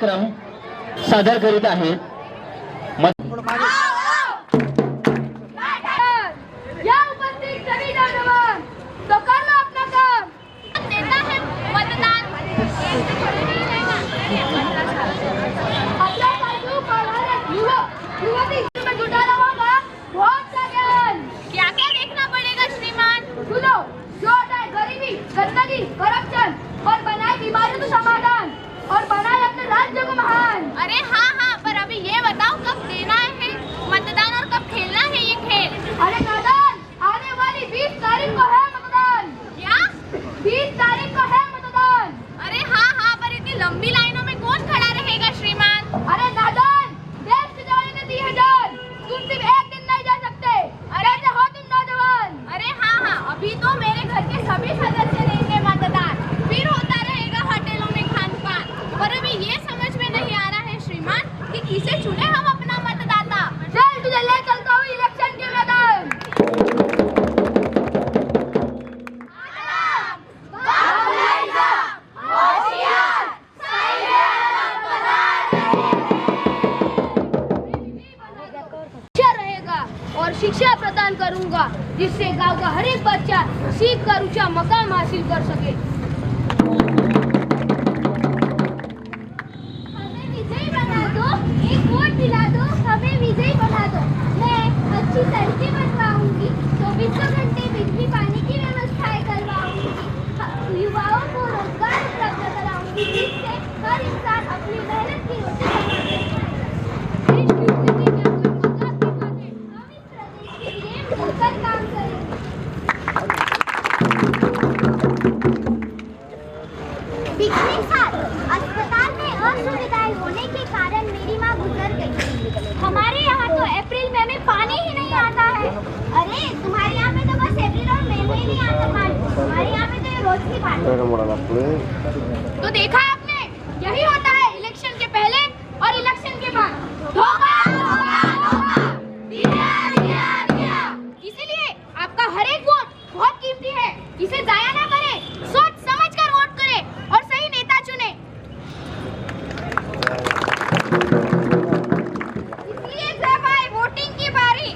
कार्यक्रम सादर करीत आहेत। या उपस्थित सभी नौजवान तो कर लो अपना काम। नेता है मतदान अपना साथियों युवती में जुटाना होगा वोट का ज्ञान। क्या क्या देखना पड़ेगा श्रीमान? सुनो, जो हटाए गरीबी, गंदगी, करप्शन और बनाए बीमारियों का समाधान और बनाए अपने राज्य को महान। अरे हाँ हाँ, पर अभी ये बताओ कब देना है मतदान और कब खेलना है ये खेल? अरे नादान, आने वाली 20 तारीख को है मतदान। क्या 20 तारीख को है मतदान? अरे हाँ हाँ, पर इतनी लंबी लाइनों में कौन खड़ा रहेगा श्रीमान? अरे नादान, देश की जवानी 30,000, तुम सिर्फ एक दिन नहीं जा सकते। कैसे हो तुम नौजवान? अरे हाँ हाँ, अभी तो मेरे घर के सभी सदस्य देंगे मतदान, फिर होता रहेगा होटलों में खान पान। पर अभी ये समझ में नहीं आ रहा है श्रीमान कि किसे चुने हम अपना मतदाता। चल तुझे ले चलता हूँ इलेक्शन के मैदान। और शिक्षा प्रदान करूंगा जिससे गांव का हर एक बच्चा सीख कर ऊंचा मकाम हासिल कर सके। हमें विजयी बना दो, एक वोट दिला दो, हमें विजयी बना दो। मैं अच्छी सड़कें बनवाऊंगी, 24 घंटे बिजली पानी की व्यवस्थाएं करवाऊंगी, युवाओं को रोजगार उपलब्ध कराऊंगी जिससे हर इंसान अपनी मेहनत की रोटी कमा मिलकर काम करेंगे। पिछले साल अस्पताल में असुविधाएं होने के कारण मेरी माँ गुजर गई। हमारे यहाँ तो अप्रैल मई में पानी ही नहीं आता है। अरे तुम्हारे यहाँ में तो बस अप्रैल और मई में ही नहीं आता पानी, हमारे यहाँ में तो ये रोज की पानी। तो देखा आपने, यही होता है इलेक्शन के पहले और इलेक्शन के बाद। आपका हर एक वोट बहुत कीमती है, इसे जाया ना करें, सोच समझ कर वोट करें और सही नेता चुने। इसलिए जब आए वोटिंग की बारी,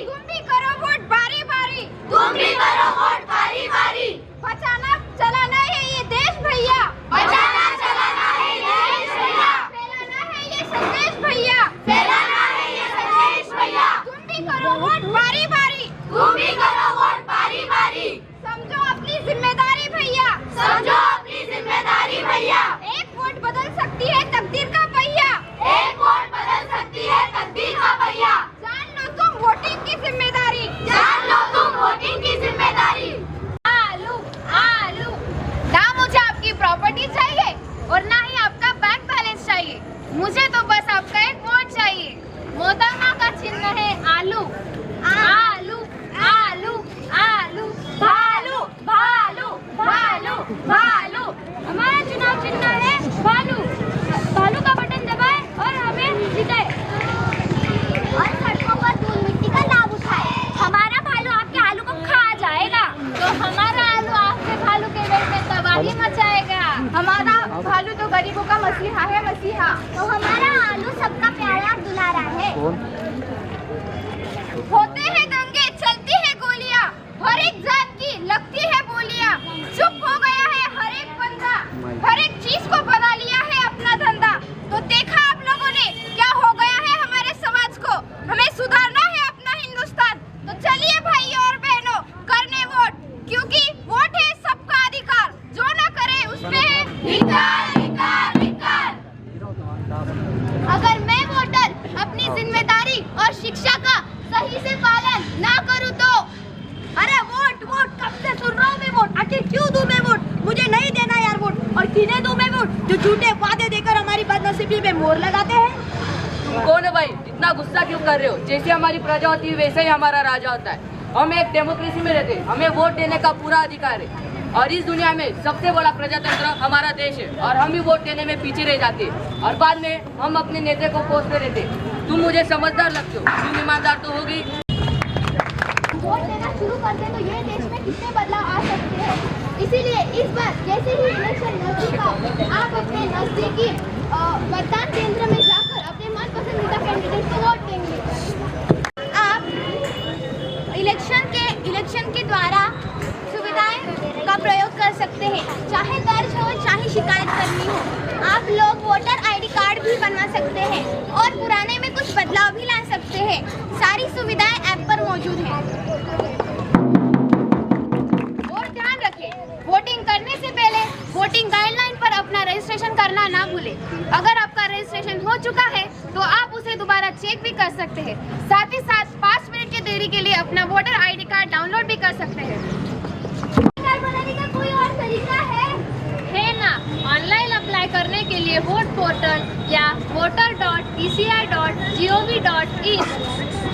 तुम भी करो वोट बारी बारी। बचाना चलाना है ये देश भैया, फैलाना है ये संदेश भैया। करो वोट बारी। समझो अपनी जिम्मेदारी भैया। एक वोट बदल सकती है तकदीर का पहिया। जान लो तुम वोटिंग की जिम्मेदारी। आलू ना मुझे आपकी प्रॉपर्टी चाहिए और ना ही आपका बैंक बैलेंस चाहिए, मुझे तो बस आपका एक वोट चाहिए। मोहतरमा का चिन्ह है आलू। भालू हमारा चुनाव चिन्ह है भालू। भालू का बटन दबाए और हमें जिताए और सड़कों पर धूल मिट्टी का लाभ उठाए। हमारा भालू आपके आलू को खा जाएगा, तो हमारा आलू आपके भालू के पेट में तबाही मचाएगा। हमारा भालू तो गरीबों का मसीहा है, तो हमारा आलू सबका प्यारा दुलारा है। होते हैं दंगे, चलती है गोलियां, हर एक जात की लगती है बोलियां। चुप हो गया है हर एक बंदा, हर एक चीज को बना लिया है अपना धंधा। तो देखा आप लोगों ने क्या हो गया है हमारे समाज को, हमें सुधारना है अपना हिंदुस्तान। तो चलिए भाइयों और बहनों, करने वोट, क्योंकि वोट है सबका अधिकार, जो ना करे उसमें है धिक्कार। अगर मैं वोटर अपनी जिम्मेदारी और शिक्षा का सही से पालन ना करूं तो अरे वोट कब से सुन रहा हूं मैं वोट, आखिर क्यों दूं मैं वोट? मुझे नहीं देना यार वोट, और किन्हें दूं मैं वोट जो झूठे वादे देकर हमारी बदनसीबी में मोहर लगाते हैं। तुम कौन है भाई, इतना गुस्सा क्यों कर रहे हो? जैसे हमारी प्रजा होती है वैसे ही हमारा राजा होता है। हम एक डेमोक्रेसी में रहते हैं, हमें वोट देने का पूरा अधिकार है। और इस दुनिया में सबसे बड़ा प्रजातंत्र हमारा देश है, और हम ही वोट देने में पीछे रह जाते हैं और बाद में हम अपने नेता को कोसते रहते। तुम मुझे समझदार लगते हो, तुम ईमानदार तो होगी। वोट देना शुरू कर दे तो ये देश में कितने बदलाव आ सकते हैं। इसीलिए इस बार जैसे ही इलेक्शन नजदीक आए, आप अपने नजदीकी मतदान केंद्र में जाकर अपने मन पसंदीदा कैंडिडेट को वोट देंगे। आप इलेक्शन के द्वारा सुविधाएं का प्रयोग कर सकते हैं, चाहे दर्ज हो चाहे शिकायत करनी हो। आप लोग वोटर आईडी कार्ड भी बनवा सकते हैं और पुराने में कुछ बदलाव भी ला सकते हैं। सारी सुविधाएं ऐप पर मौजूद हैं। और ध्यान रखें, वोटिंग करने से पहले वोटिंग गाइडलाइन पर अपना रजिस्ट्रेशन करना ना भूलें। अगर आपका रजिस्ट्रेशन हो चुका है तो आप उसे दोबारा चेक भी कर सकते हैं। साथ ही साथ 5 मिनट की देरी के लिए अपना वोटर आईडी कार्ड डाउनलोड भी कर सकते हैं। कार्ड बनाने का कोई और तरीका है ना? ऑनलाइन अप्लाई करने के लिए वोट पोर्टल या voter.eci.gov.in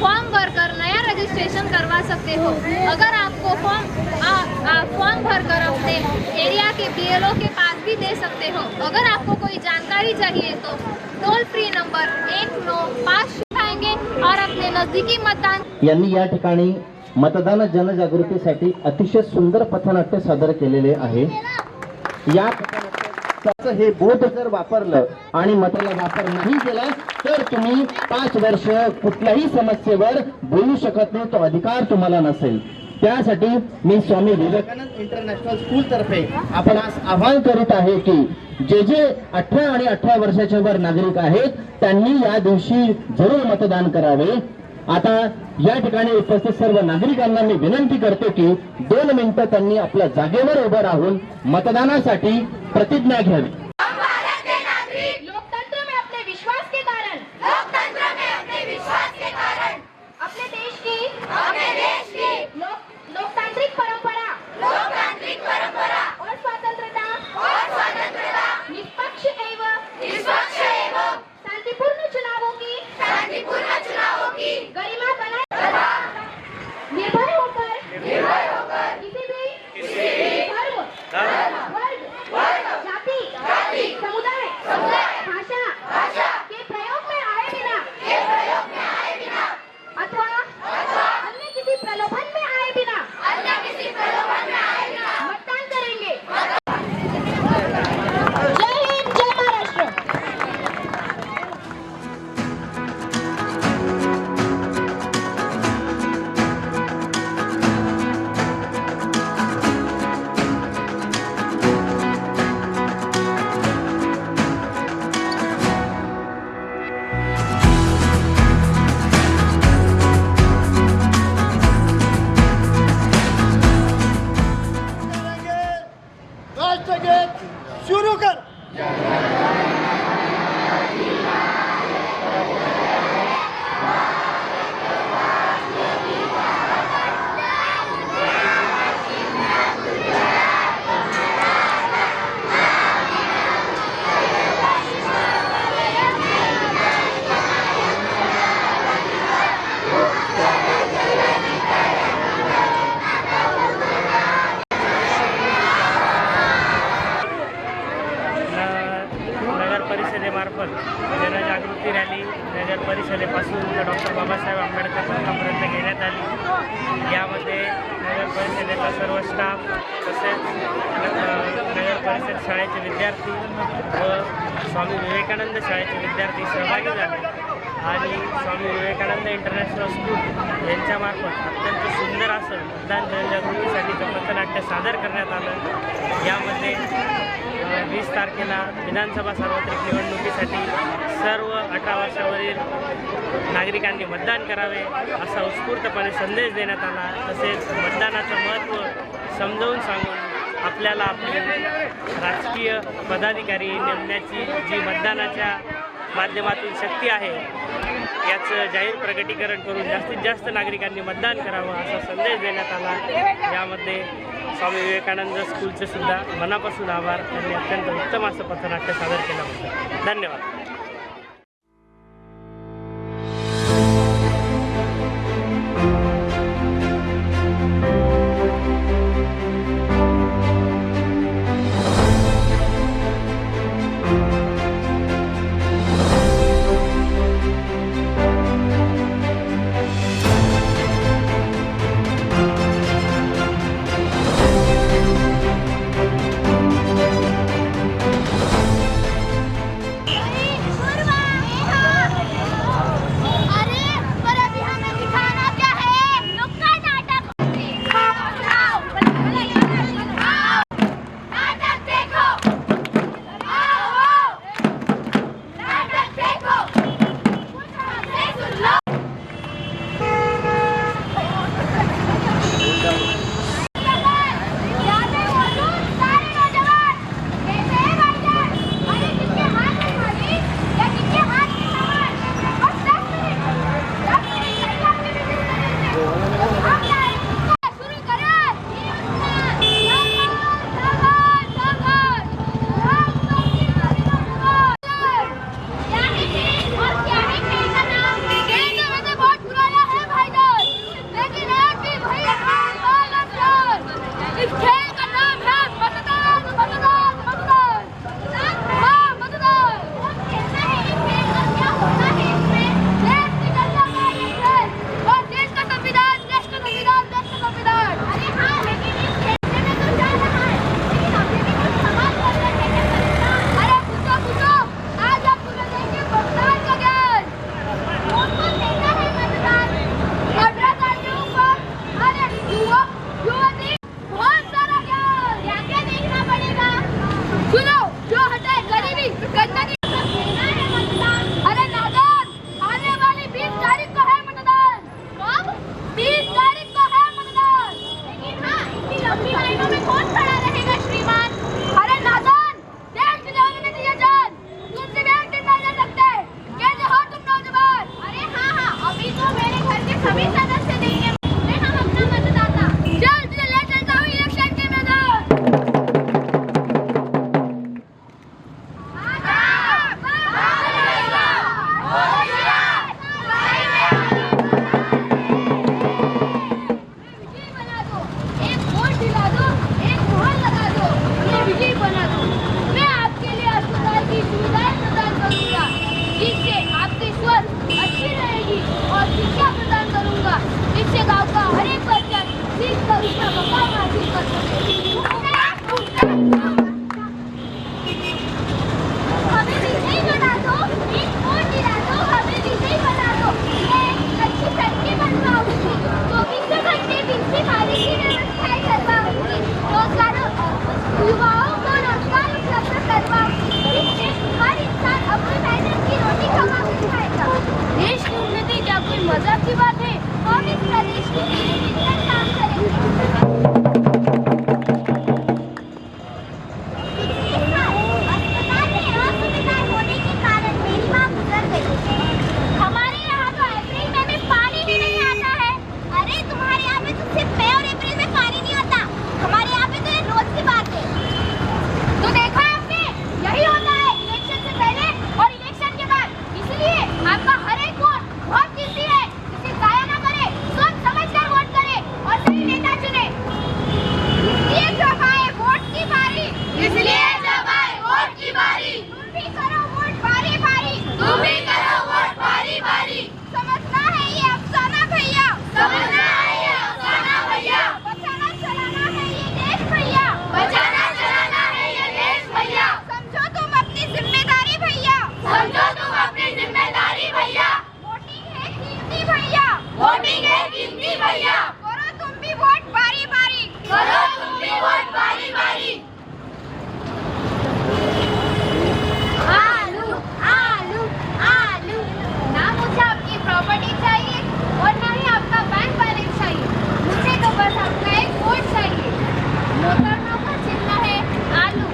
फॉर्म भरकर नया रजिस्ट्रेशन करवा सकते हो। अगर आपको फॉर्म भरकर अपने एरिया के BLO के पास भी दे सकते हो। अगर आपको कोई जानकारी चाहिए तो टोल फ्री नंबर 1955 उठाएंगे और अपने नजदीकी मतदान यांनी या ठिकाणी मतदान जनजागृतीसाठी अतिशय सुंदर पथनाट्य सादर केलेले आहे। या पथनाट्याचं हे बोध जर वापरलं आणि मताला वापर नाही केला तर तुम्ही 5 वर्ष कुठल्याही समस्येवर बोलू शकत नाही, तो अधिकार तुम्हाला नसेल। त्यासाठी मी स्वामी विवेकानंद इंटरनॅशनल स्कूल तर्फे आपण आज आवाहन करीत आहे की जे 18 आणि 18 वर्षाच्या वर नागरिक आहेत त्यांनी या दिवशी जरूर मतदान करावे। आता या ठिकाणी उपस्थित सर्व नागरिकांना मी विनंती करतो की 2 मिनिटं त्यांनी आपल्या जागेवर उभं राहून मतदानासाठी प्रतिज्ञा घ्यावी। लोकतंत्र में अपने विश्वास के कारण अपने देश की लोकतांत्रिक परंपरा और स्वतंत्रता निष्पक्ष एवं शांतिपूर्ण चुनावों की गरिमा बनाए निर्भय होकर किसी भी धर्म, वर्ग, जाति, समुदाय, भाषा के प्रयोग में आए बिना अथवा अन्य किसी प्रलोभन में आए बिना मतदान करेंगे। जय हिंद, जय महाराष्ट्र। राष्ट्रगीत शुरू कर। नगर परिषदेमार्फत जनजागृती रॅली नगर परिषदेपासून डॉक्टर बाबासाहेब आंबेडकर चौकापर्यंत घेण्यात आली। यामध्ये नगर परिषदेचा सर्व स्टाफ तसेच नगर परिषद शाळेचे विद्यार्थी व स्वामी विवेकानंद शाळेचे विद्यार्थी सहभागी झाले आणि स्वामी विवेकानंद इंटरनॅशनल स्कूल यांच्यामार्फत अत्यंत सुंदर असं मतदान जनजागृतीसाठीचं पथनाट्य सादर करण्यात आलं। यामध्ये 20 तारखेला विधानसभा सार्वत्रिक निवडणुकीसाठी सर्व 18 वर्षावरील नागरिकांनी मतदान करावे असा उत्स्फूर्तपणे संदेश देण्यात आला। तसेच मतदानाचं महत्त्व समजावून सांगून आपल्याला आपले राजकीय पदाधिकारी नेमण्याची जी मतदानाच्या माध्यमातून शक्ती आहे याचं जाहीर प्रकटीकरण करून जास्तीत जास्त नागरिकांनी मतदान करावं असा संदेश देण्यात आला। यामध्ये स्वामी विवेकानंद स्कूलचे सुद्धा मनापासून आभार। त्यांनी अत्यंत उत्तम असं पथनाट्य सादर केलं होतं। धन्यवाद। आपकी स्वस्थ अच्छी रहेगी और शिक्षा प्रदान करूंगा, जिससे गांव का हर एक बच्चा सीख कर उसका मकाम हासिल कर सके। हमें विजयी बना दो, एक वोट दिला दो, हमें विजयी बना दो। मैं एक अच्छी सड़कें बनवाऊंगी, 24 घंटे बिजली पानी की व्यवस्थाएं करवाऊंगी, युवाओं को रोजगार उपलब्ध करवाऊंगी, जिससे हर इंसान अपनी मेहनत की रोटी कमा कर खाएगा। देश की उन्नति क्या कोई मजाक की बात है? हम इस प्रदेश के लिए मिलकर काम करेंगे। अस्पताल में असुविधा होने के कारण मेरी मां गुजर गई। हमारे यहाँ तो अप्रैल में भी पानी ही नहीं आता है। अरे तुम्हारे यहाँ पे तो सिर्फ मई और अप्रैल में पानी नहीं आता, हमारे यहाँ पे तो ये रोज की बात है। तो देखा आपने, यही होता है इलेक्शन से पहले और इलेक्शन के बाद। इसलिए आपका हर एक वोट बहुत कीमती है, इसे जाया ना करे, सोच समझकर वोट करे और सही नेता चुने। इसलिए जब आए वोट की बारी, तुम भी करो वोट बारी बारी, समझना है ये अफसाना भैया, बचाना चलाना है ये देश भैया, समझो तुम अपनी जिम्मेदारी भैया, वोटिंग है कीमती भैया, करो तुम भी वोट बारी बारी। आलू आलू आलू, ना मुझे आपकी प्रॉपर्टी चाहिए और ना ही आपका बैंक बैलेंस चाहिए, मुझे तो बस आपका एक वोट चाहिए। मोटरों का चिन्ह है आलू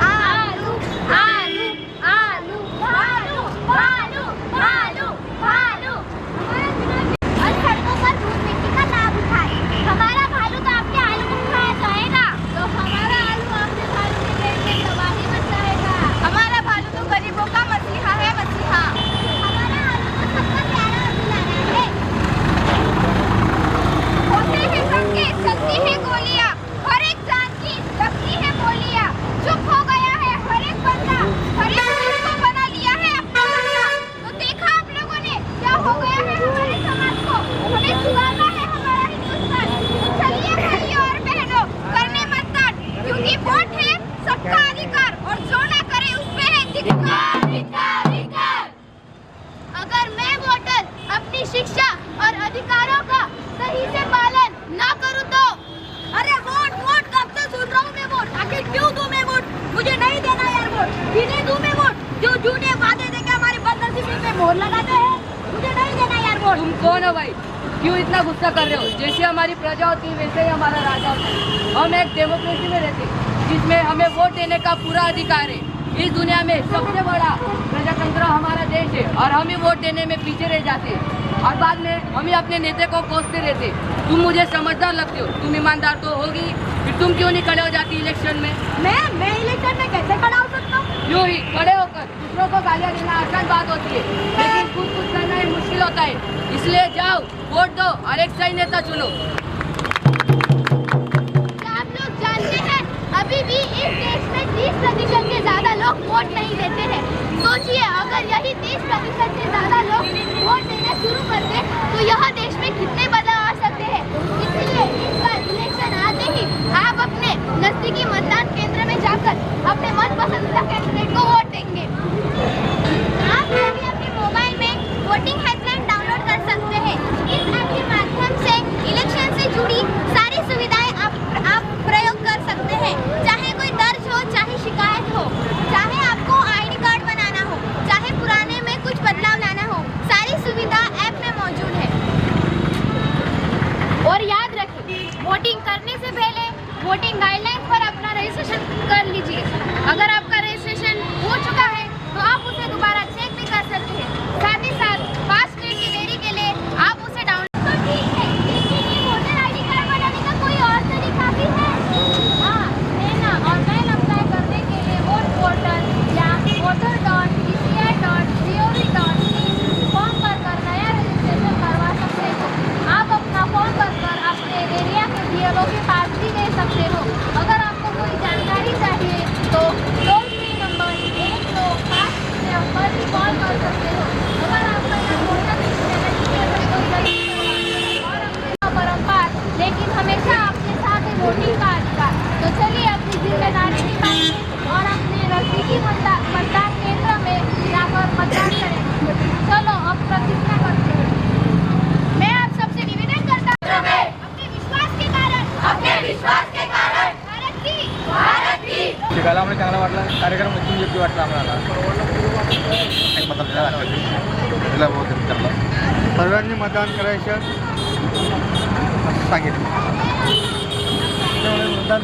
आलू आलू आलू भालू भालू भालू भालू। और सड़कों पर धूप मिट्टी का लाभ उठाए, हमारा भालू तो आपके आलू को खाया जाएगा, तो हमारा आलू आपके भालू के पेट में तबाही मचाएगा। हमारा भालू तो गरीबों का मसीहा है, मसीहा। हमारा आलू तो सबका प्यारा और दुलारा है। होते हैं सबके, चलती है गोलियां, हर एक जान की लगती है बोलियां। चुप हो गया है हर एक बंदा, हर एक चीज को बना लिया है अपना बंदा। तो देखा आप लोगों ने क्या हो गया है हमारे समाज को, हमें सुधारना है हमारा हिंदुस्तान। तो चलिए भाइयों और बहनों, करने मतदान, क्योंकि वोट है सबका अधिकार और जो ना करे उसमें है धिक्कार। अगर मैं वोटर अपनी शिक्षा और अधिकारों का सही से पालन ना करूं तो, अरे वोट वोट कब से सुन रहा हूं मैं वोट, आखिर क्यों दूं मैं वोट? मुझे नहीं देना यार वोट, किन्हें दूं मैं वोट? जो झूठे वादे देके हमारी बदनसीबी पे मोहर लगाते हैं, मुझे नहीं देना यार वोट। तुम कौन हो भाई, क्यों इतना गुस्सा कर रहे हो? जैसे हमारी प्रजा होती है वैसे ही हमारा राजा होता है। हम एक डेमोक्रेसी में रहते हैं जिसमें हमें वोट देने का पूरा अधिकार है। इस दुनिया में सबसे बड़ा प्रजातंत्र हमारा देश है और हम ही वोट देने में पीछे रह जाते हैं और बाद में हम ही अपने नेता को कोसते रहते। तुम मुझे समझदार लगते हो, तुम ईमानदार तो होगी, फिर तुम क्यों नहीं खड़े हो जाती इलेक्शन में? मैं इलेक्शन में कैसे खड़ा हो सकता हूँ? यूं ही खड़े होकर दूसरों को गालियाँ देना आसान बात होती है, लेकिन खुद कुछ करना ही मुश्किल होता है। इसलिए जाओ वोट दो और एक सही नेता चुनो। क्या आप लोग जानते हैं अभी भी इस देश में 30% से ज्यादा लोग वोट नहीं देते हैं। सोचिए अगर यही 30% से ज्यादा लोग वोट देना शुरू कर दें तो यह देश में कितने बदलाव आ सकते हैं। इसलिए इस बार इलेक्शन आते ही आप अपने नजदीकी मतदान केंद्र में जाकर अपने मनपसंदीदा कैंडिडेट को वोट देंगे। आप सभी अपने मोबाइल में वोटिंग हेल्पलाइन डाउनलोड कर सकते हैं। इस ऐप के माध्यम से इलेक्शन से जुड़ी सारी सुविधाएं आप प्रयोग कर सकते हैं। चाहे कोई दर्ज हो, चाहे शिकायत हो, चाहे आपको आईडी कार्ड बनाना हो, चाहे पुराने में कुछ बदलाव शिकायला आम्हाला चांगला वाटला, कार्यक्रम एकदम योग्य वाटला आम्हाला. सर्वांनी मतदान करायचं असं सांगितलं. मतदान